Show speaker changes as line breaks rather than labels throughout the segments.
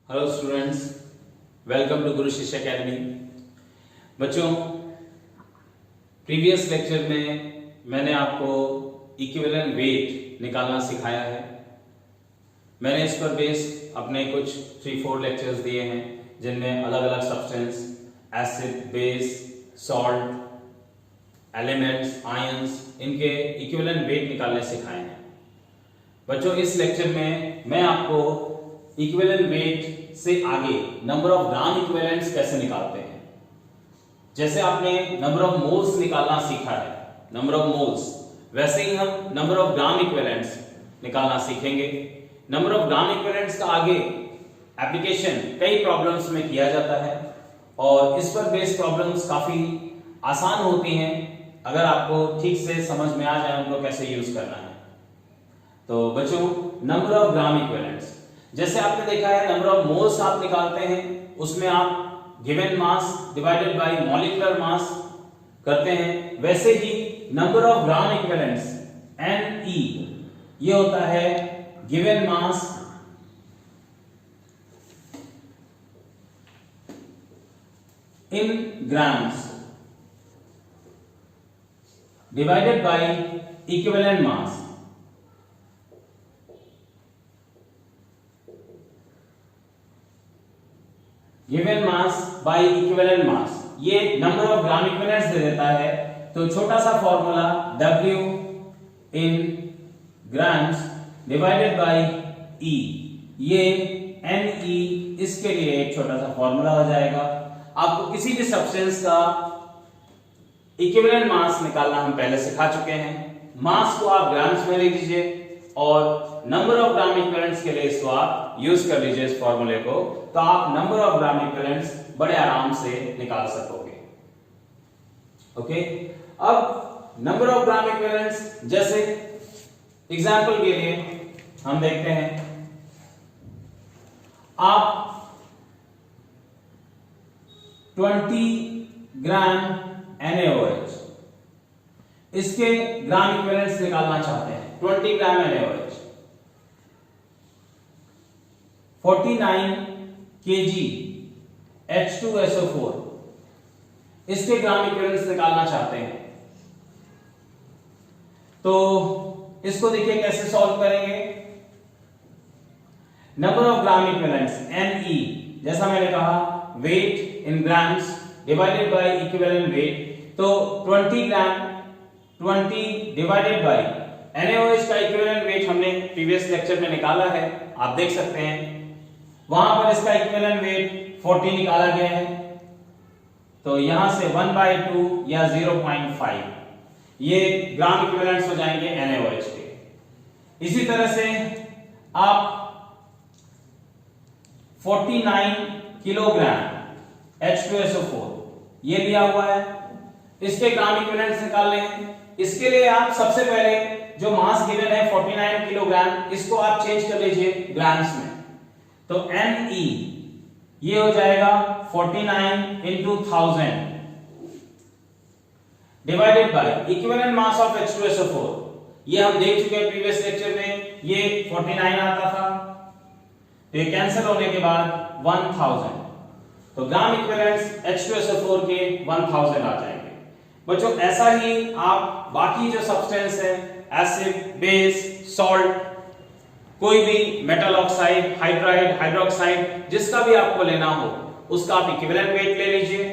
Hello students, welcome to गुरु शिष्य academy. बच्चों, previous lecture में मैंने आपको इक्विवेलेंट वेट निकालना सिखाया है। मैंने इस पर बेस अपने कुछ 3-4 लेक्चर्स दिए हैं जिनमें अलग अलग substance, acid, base, salt, elements, ions, इनके इक्विवेलेंट वेट निकालने सिखाए हैं। बच्चों, इस लेक्चर में मैं आपको इक्विवेलेंट वेट से आगे नंबर ऑफ ग्राम इक्विवेलेंट्स कैसे निकालते हैं। जैसे आपने नंबर ऑफ मोल्स निकालना सीखा है, नंबर ऑफ मोल्स, वैसे ही हम नंबर ऑफ ग्राम इक्विवेलेंट्स निकालना सीखेंगे। नंबर ऑफ ग्राम इक्विवेलेंट्स का आगे एप्लीकेशन कई प्रॉब्लम्स में किया जाता है और इस पर बेस्ड प्रॉब्लम्स काफी आसान होती हैं अगर आपको ठीक से समझ में आ जाए उनको कैसे यूज करना है। तो बच्चों, नंबर ऑफ ग्राम इक्विवेलेंट्स, जैसे आपने देखा है नंबर ऑफ मोल्स आप निकालते हैं, उसमें आप given mass divided by molecular mass करते हैं, वैसे ही number of gram equivalents Ne ये होता है given mass in grams divided by equivalent mass. Given mass by equivalent mass, ये नंबर ऑफ ग्राम इक्विवेलेंट्स दे देता है। तो छोटा सा formula W in grams divided by E, ये Ne इसके लिए एक छोटा सा फॉर्मूला हो जाएगा। आपको किसी भी सब्सटेंस का इक्विवेलेंट मास निकालना हम पहले सिखा चुके हैं। मास को आप ग्राम्स में लिख लीजिए और नंबर ऑफ ग्राम इक्विवेलेंट्स के लिए इसको आप यूज कर लीजिए इस फॉर्मूले को, तो आप नंबर ऑफ ग्राम इक्विवेलेंट्स बड़े आराम से निकाल सकोगे। ओके, अब नंबर ऑफ ग्राम इक्विवेलेंट्स, जैसे एग्जांपल के लिए हम देखते हैं, आप 20 ग्राम NaOH इसके ग्राम इक्विवेलेंट्स निकालना चाहते हैं। 20 ग्राम NaOH 49 kg H2SO4 इसके ग्राम इक्विवेलेंट्स निकालना चाहते हैं। तो इसको देखिए कैसे सॉल्व करेंगे। Number of gram equivalents Ne, जैसा मैंने कहा, weight in grams divided by equivalent weight, तो 20 ग्राम 20 डिवाइडेड बाय NaOH का इक्विवेलेंट वेट हमने प्रीवियस लेक्चर में निकाला है, आप देख सकते हैं। वहां पर इसका इक्विवेलेंट वेट 40 निकाला गया है, तो यहां से 1/2 या 0.5 ये ग्राम इक्विवेलेंट्स हो जाएंगे NaOH के। इसी तरह से आप 49 किलोग्राम H2SO4 ये दिया हुआ है, इसके ग्राम इक्विवेलेंट्स निकालने हैं। इसके लिए आप सबसे पहले जो मास गिवन है 49 किलोग्राम, इसको आप चेंज कर लीजिए ग्राम्स में, तो Ne ये हो जाएगा 49 into 1000 divided by equivalent mass of H2SO4, ये हम देख चुके हैं प्रीवियस लेक्चर में, ये 49 आता था, तो ये कैंसिल होने के बाद 1000, तो ग्राम इक्विवेलेंट्स H2SO4 के 1000 आ जाएंगे। बच्चों, ऐसा ही आप बाकी जो सब्सटेंस है, एसिड, बेस, सॉल्ट, कोई भी मेटल ऑक्साइड, हाइड्राइड, हाइड्रोक्साइड, जिसका भी आपको लेना हो उसका आप इक्विवेलेंट वेट ले लीजिए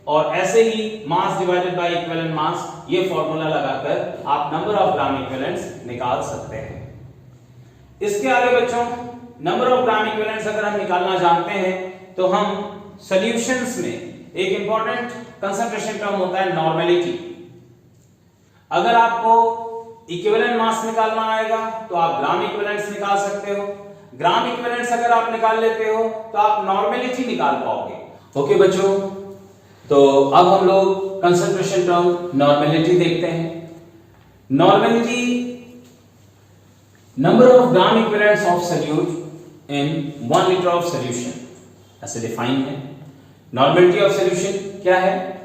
और ऐसे ही mass divided by equivalent mass, ये फॉर्मूला लगाकर आप नंबर ऑफ ग्राम इक्विवेलेंट्स निकाल सकते हैं। इसके आगे बच्चों, नंबर ऑफ ग्राम इक्विवेलेंट्स अगर हम निकालना जानते हैं तो हम सॉल्यूशंस में एक इंपॉर्टेंट कंसंट्रेशन टर्म होता है नॉर्मेलिटी। अगर आपको इक्विवेलेंट मास निकालना आएगा तो आप ग्राम इक्विवेलेंट्स निकाल सकते हो। ग्राम इक्विवेलेंट्स अगर आप निकाल लेते हो तो आप नॉर्मेलिटी निकाल पाओगे। ओके बच्चों, तो अब हम लोग कंसंट्रेशन टर्म नॉर्मेलिटी देखते हैं। Normality, number of gram equivalents of solute in 1 litre of solution, ऐसे डिफाइन है। नॉर्मेलिटी ऑफ सॉल्यूशन क्या है?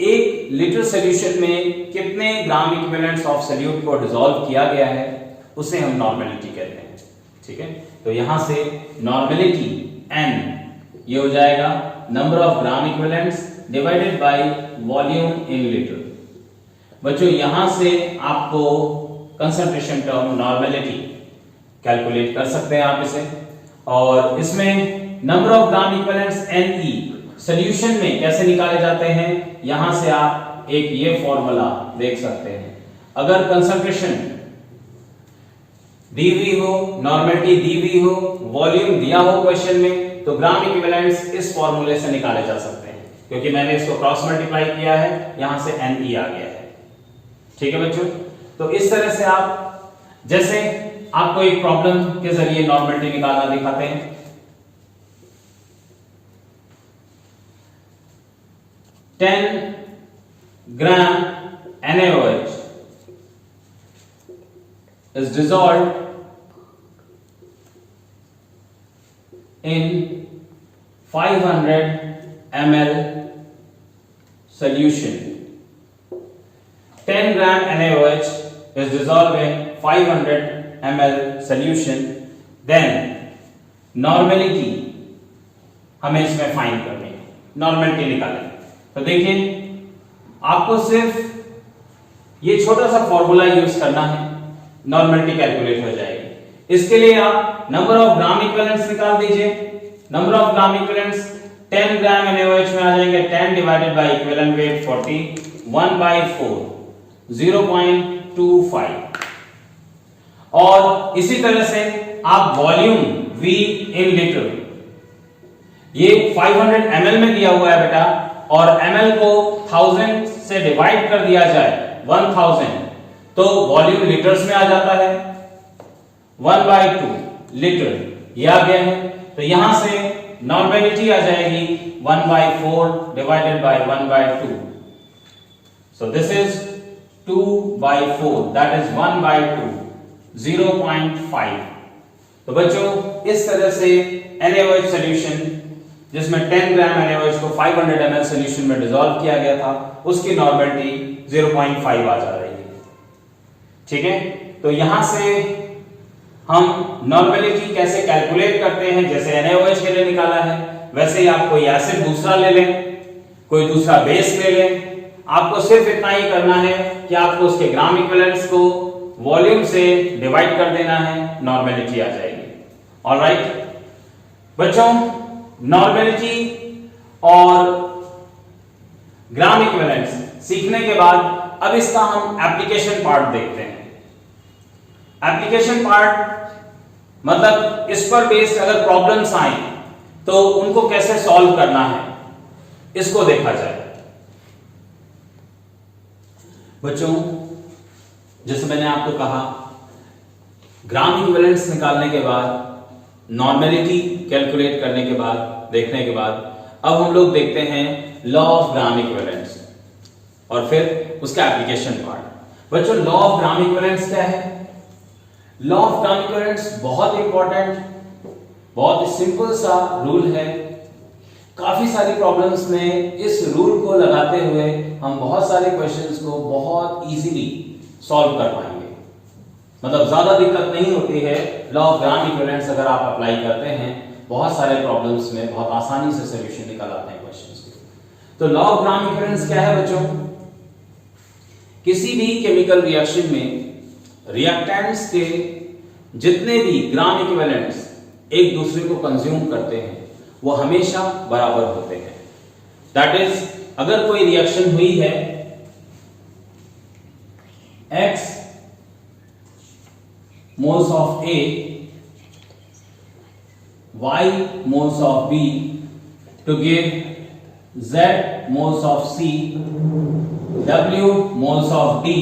1 लीटर सॉल्यूशन में कितने ग्राम इक्विवेलेंट्स ऑफ सोल्यूट को डिसॉल्व किया गया है, उसे हम नॉर्मेलिटी कहते हैं। ठीक है, तो यहां से नॉर्मेलिटी N, ये हो जाएगा number of gram equivalents divided by volume in litre. बच्चों यहां से आपको कंसंट्रेशन टर्म नॉर्मेलिटी कैलकुलेट कर सकते हैं आप इसे, और इसमें number of gram equivalents Ne solution में कैसे निकाले जाते हैं, यहां से आप एक ये फॉर्मूला देख सकते हैं। अगर कंसंट्रेशन दी हुई हो, नॉर्मेलिटी दी हुई हो, वॉल्यूम दिया हो क्वेश्चन में, तो ग्राम इक्विवेलेंट्स इस फॉर्मूले से निकाले जा सकते हैं, क्योंकि मैंने इसको क्रॉस मल्टीप्लाई किया है, यहां से Ne आ गया है। ठीक है बच्चों, तो इस तरह से आप, जैसे आपको एक प्रॉब्लम के जरिए नॉर्मेलिटी निकालना दिखाते हैं। 10 ग्राम NaOH is dissolved in 500 ml solution. 10 gram NaOH is dissolved in 500 ml solution. Then normality हमें इसमें फाइंड करनी है, नॉर्मेलिटी निकालें। तो देखिए आपको सिर्फ ये छोटा सा फॉर्मूला यूज करना है, नॉर्मेलिटी कैलकुलेट हो जाएगी। इसके लिए आप नंबर ऑफ ग्राम इक्विवेलेंट्स निकाल दीजिए। Number of gram equivalents 10 gram NaOH में आ जाएंगे 10 डिवाइडेड बाय इक्विवेलेंट वेट 40, 1/4 0.25। और इसी तरह से आप वॉल्यूम V इन लीटर, ये 500 ml में दिया हुआ है बेटा, और ml को 1000 से डिवाइड कर दिया जाए 1000, तो वॉल्यूम लीटर्स में आ जाता है। 1/2 लीटर ये आ गया है, तो यहां से नॉर्मेलिटी आ जाएगी 1/4 divided by 1/2, so this is 2/4, that is 1/2, 0.5। तो बच्चों इस तरह से NaOH सॉल्यूशन, जिसमें 10 ग्राम NaOH को 500 ml सॉल्यूशन में डिसॉल्व किया गया था, उसकी नॉर्मेलिटी 0.5 आ जा रही है। ठीक है, तो यहां से हम नॉर्मेलिटी कैसे कैलकुलेट करते हैं, जैसे NaOH के लिए निकाला है, वैसे ही आप कोई एसिड दूसरा ले लें, कोई दूसरा बेस ले लें, आपको सिर्फ इतना ही करना है कि आपको उसके ग्राम इक्विवेलेंट्स को वॉल्यूम से डिवाइड कर देना है, नॉर्मेलिटी आ जाएगी। ऑलराइट बच्चों, नॉर्मेलिटी और ग्राम इक्विवेलेंट्स सीखने के बाद अब इसका हम एप्लीकेशन पार्ट देखते हैं। एप्लीकेशन पार्ट मतलब इस पर बेस्ड अगर प्रॉब्लम्स आए तो उनको कैसे सॉल्व करना है, इसको देखा जाए। बच्चों जैसे मैंने आपको कहा, ग्राम इक्विवेलेंट्स निकालने के बाद, नॉर्मेलिटी कैलकुलेट करने के बाद, देखने के बाद, अब हम लोग देखते हैं लॉ ऑफ ग्राम इक्विवेलेंट्स और फिर उसका एप्लीकेशन पार्ट। बच्चों लॉ ऑफ ग्राम इक्विवेलेंट्स क्या है? लॉ ऑफ ग्राम इक्विवेलेंट्स बहुत इंपॉर्टेंट, बहुत सिंपल सा रूल है। काफी सारी प्रॉब्लम्स में इस रूल को लगाते हुए हम बहुत सारे क्वेश्चंस को बहुत इजीली सॉल्व कर पाएंगे, मतलब ज्यादा दिक्कत नहीं होती है। लॉ ऑफ ग्राम इक्विवेलेंट्स अगर आप अप्लाई करते हैं, बहुत सारे प्रॉब्लम्स में बहुत आसानी से सॉल्यूशन निकाल आते हैं क्वेश्चंस के। तो लॉ ऑफ ग्राम इक्विवेलेंट्स क्या है बच्चों? किसी भी केमिकल रिएक्शन में रिएक्टेंट्स के जितने भी ग्राम इक्विवेलेंट्स एक दूसरे को कंज्यूम करते हैं वो हमेशा बराबर होते हैं। दैट इज, अगर कोई रिएक्शन हुई है X moles of A, Y moles of B to give Z moles of C, W moles of D।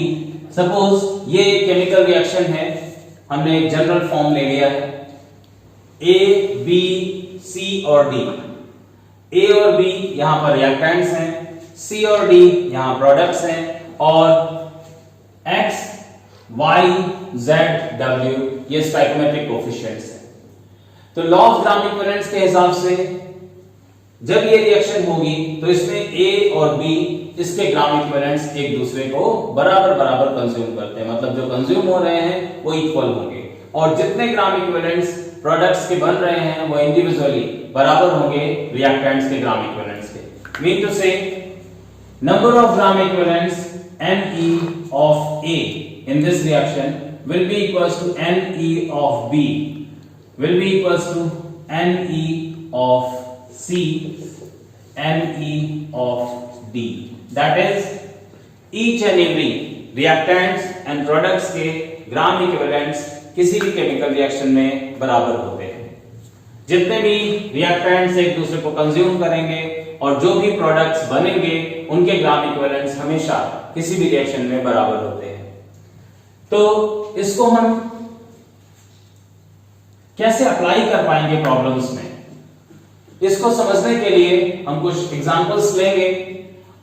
Suppose ये एक केमिकल रिएक्शन है, हमने एक जनरल फॉर्म ले लिया है A, B, C और D। A और B यहां पर रिएक्टेंट्स हैं, C और D यहां प्रोडक्ट्स हैं, और X, Y, Z, W ये स्टोइकोमेट्रिक कोफिशिएंट्स हैं। तो लॉ ऑफ ग्राम इक्विवेलेंट्स के हिसाब से जब ये रिएक्शन होगी तो इसमें A और B इसके ग्राम इक्विवेलेंट्स एक दूसरे को बराबर कंज्यूम करते हैं, मतलब जो कंज्यूम हो रहे हैं वो इक्वल होंगे, और जितने ग्राम इक्विवेलेंट्स प्रोडक्ट्स के बन रहे हैं वो इंडिविजुअली बराबर होंगे रिएक्टेंट्स के ग्राम इक्विवेलेंट्स के। मीन टू से number of gram equivalents Ne of A in this reaction will be equals to Ne of B will be equals to Ne of C Ne of D, that is each and every reactants and products के ग्राम equivalents किसी भी chemical reaction में बराबर होते हैं। जितने भी reactants एक दूसरे को कंज्यूम करेंगे और जो भी प्रोडक्ट्स बनेंगे उनके ग्राम इक्विवेलेंट्स हमेशा किसी भी रिएक्शन में बराबर होते हैं। तो इसको हम कैसे अप्लाई कर पाएंगे प्रॉब्लम्स में, इसको समझने के लिए हम कुछ एग्जांपल्स लेंगे,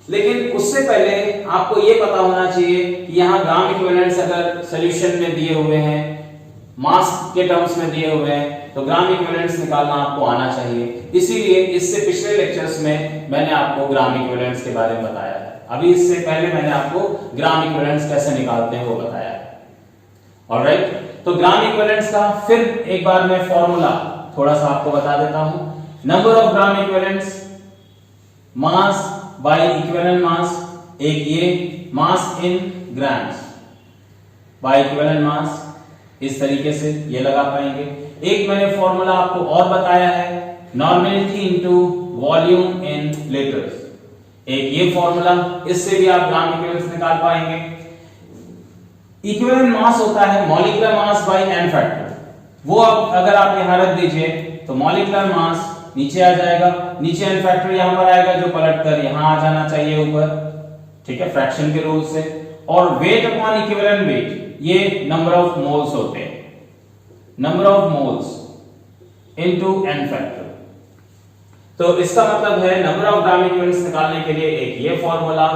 लेकिन उससे पहले आपको यह पता होना चाहिए कि यहां ग्राम इक्विवेलेंट्स अगर सॉल्यूशन में दिए हुए हैं, मास के टर्म्स में दिए हुए हैं, तो ग्राम इक्विवेलेंट्स निकालना आपको आना चाहिए। इसीलिए इससे पिछले लेक्चर्स में मैंने आपको ग्राम इक्विवेलेंट्स के बारे में बताया है। अभी इससे पहले मैंने आपको ग्राम इक्विवेलेंट्स कैसे निकालते हैं वो बताया है। ऑलराइट, तो ग्राम इक्विवेलेंट्स का फिर एक बार मैं फॉर्मूला थोड़ा सा आपको बता देता हूं। Number of gram equivalents mass by equivalent mass, एक ये mass in grams by equivalent mass, इस तरीके से ये लगा पाएंगे। एक मैंने फॉर्मूला आपको और बताया है, नॉर्मेलिटी इनटू वॉल्यूम इन लीटर्स, एक ये फॉर्मूला, इससे भी आप ग्राम इक्विवेलेंट्स निकाल पाएंगे। इक्विवेलेंट मास होता है molecular mass by n factor, वो अगर आप यहां रख दीजिए तो मॉलिक्यूलर मास नीचे आ जाएगा, नीचे n फैक्टर यहां पर आएगा जो पलटकर यहां आ जाना चाहिए ऊपर, ठीक है, फ्रैक्शन के रूल से। और वेट अपॉन इक्विवेलेंट वेट, ये नंबर ऑफ मोल्स होते हैं, number of moles into n factor. तो इसका मतलब है नंबर ऑफ ग्राम इक्विवेलेंट्स निकालने के लिए एक ये फॉर्मूला,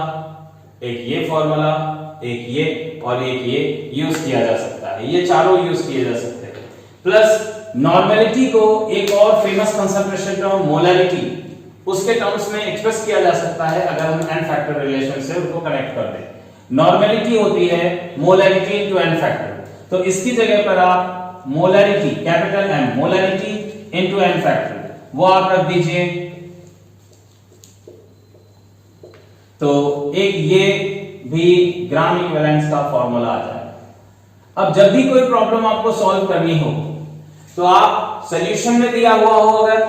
एक ये फॉर्मूला, एक ये और एक ये यूज किया जा सकता है, ये चारों यूज किए जा सकते हैं। प्लस नॉर्मेलिटी को एक और फेमस कंसेप्ट टर्म मोलैरिटी, उसके टर्म्स में एक्सप्रेस किया जा सकता है अगर हम n फैक्टर रिलेशन से उसको कनेक्ट कर दें। नॉर्मेलिटी होती है मोलैरिटी इनटू n फैक्टर, तो इसकी जगह पर आप molarity capital M molarity into n factor वो आप रख दीजिए। तो एक ये भी ग्राम इक्विवेलेंट्स का फॉर्मूला आ जाएगा। अब जब भी कोई प्रॉब्लम आपको सॉल्व करनी हो तो आप सॉल्यूशन में दिया हुआ हो अगर,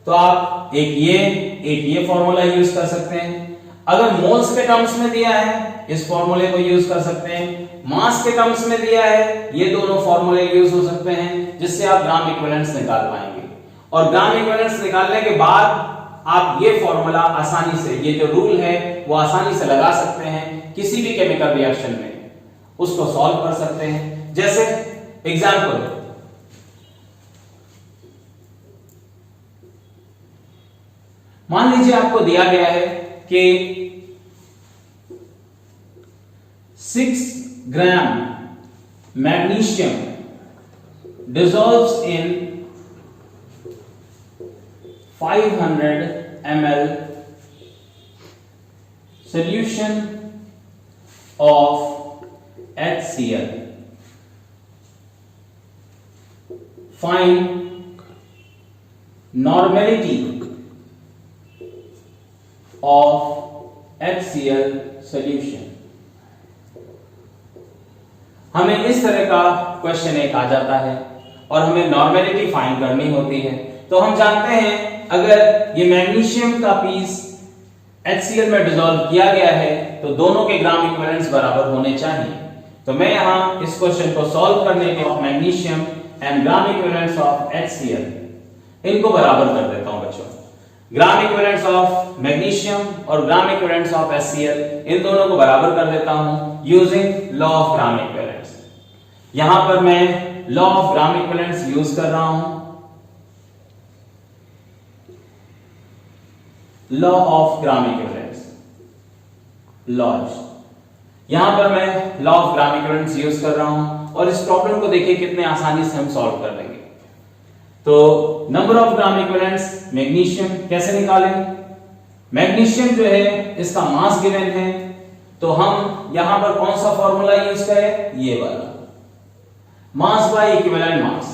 तो आप एक ये फॉर्मूला यूज कर सकते हैं। अगर मोल्स के टर्म्स में दिया है इस फॉर्मूले को यूज कर सकते हैं, मास के टर्म्स में दिया है ये दोनों फॉर्मूले यूज हो सकते हैं, जिससे आप ग्राम इक्विवेलेंट्स निकाल पाएंगे। और ग्राम इक्विवेलेंट्स निकालने के बाद आप ये फॉर्मूला आसानी से, ये जो रूल है वो आसानी से लगा सकते हैं, किसी भी केमिकल रिएक्शन में उसको सॉल्व कर सकते हैं। जैसे एग्जांपल, मान लीजिए आपको दिया गया है कि 6 ग्राम magnesium dissolves in 500 ml solution of HCl. Find normality of HCl solution. हमें इस तरह का क्वेश्चन एक आ जाता है और हमें नॉर्मेलिटी फाइंड करनी होती है। तो हम जानते हैं अगर ये मैग्नीशियम का पीस HCl में डिसॉल्व किया गया है तो दोनों के ग्राम इक्विवेलेंट्स बराबर होने चाहिए। तो मैं यहां इस क्वेश्चन को सॉल्व करने के लिए magnesium and gram equivalents of HCl इनको बराबर कर देता हूं बच्चों। ग्राम इक्विवेलेंट्स ऑफ मैग्नीशियम और ग्राम इक्विवेलेंट्स ऑफ HCl इन दोनों को बराबर कर देता हूं using law of gram equivalents. यहां पर मैं law of gram equivalents use कर रहा हूं, law of gram equivalents, laws. यहां पर मैं law of gram equivalents use कर रहा हूं और इस प्रॉब्लम को देखिए कितने आसानी से हम सॉल्व कर लेंगे। तो number of gram equivalents magnesium कैसे निकालें? मैग्नीशियम जो है इसका मास गिवन है, तो हम यहां पर कौन सा फॉर्मूला यूज करें? ये वाला, मास बाय इक्विवेलेंट मास।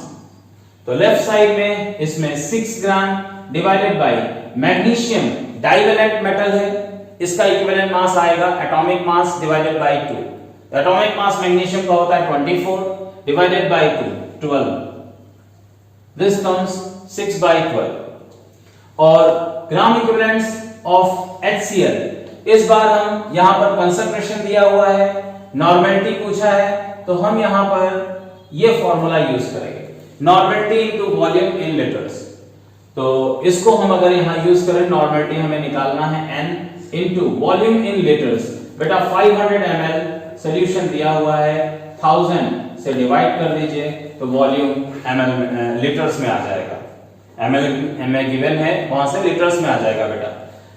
तो लेफ्ट साइड में इसमें 6 gram divided by magnesium divalent metal है, इसका इक्विवेलेंट मास आएगा atomic mass divided bye 2। Atomic mass magnesium का होता है 24 divided by 2 12, this comes 6 by 12। और ग्राम इक्विवेलेंट्स ऑफ HCl, इस बार हम यहां पर कंसंट्रेशन दिया हुआ है, नॉर्मेलिटी पूछा है, तो हम यहां पर ये फॉर्मूला यूज करेंगे, नॉर्मेलिटी इनटू वॉल्यूम इन लीटर्स। तो इसको हम अगर यहां यूज करें, नॉर्मेलिटी हमें निकालना है N इनटू वॉल्यूम इन लीटर्स। बेटा 500 ml सॉल्यूशन दिया हुआ है, 1000 से डिवाइड कर दीजिए तो वॉल्यूम ml लीटर्स में आ जाएगा। ml गिवन है, वहां से लीटर्स में आ जाएगा बेटा।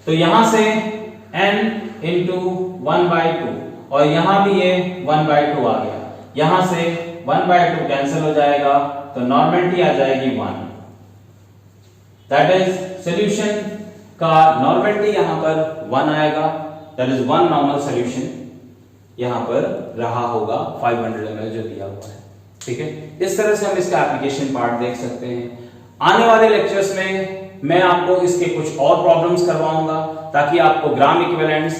तो यहां से N इंटू 1/2 और यहां भी ये 1/2 आ गया, यहां से 1/2 कैंसिल हो जाएगा, तो नॉर्मेलिटी आ जाएगी 1। दैट इज सॉल्यूशन का नॉर्मेलिटी यहां पर 1 आएगा, दैट इज 1 नॉर्मल सॉल्यूशन यहां पर रहा होगा 500 ml जो दिया हुआ है। ठीक है, इस तरह से हम इसका एप्लीकेशन पार्ट देख सकते हैं। आने वाले लेक्चर्स में मैं आपको इसके कुछ और प्रॉब्लम्स करवाऊंगा, ताकि आपको ग्राम इक्विवेलेंट्स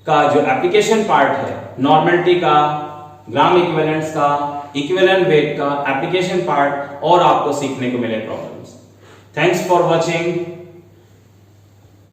का जो एप्लीकेशन पार्ट है, नॉर्मेलिटी का, ग्राम इक्विवेलेंट्स का, इक्विवेलेंट वेट का एप्लीकेशन पार्ट और आपको सीखने को मिले प्रॉब्लम्स। Thanks for watching.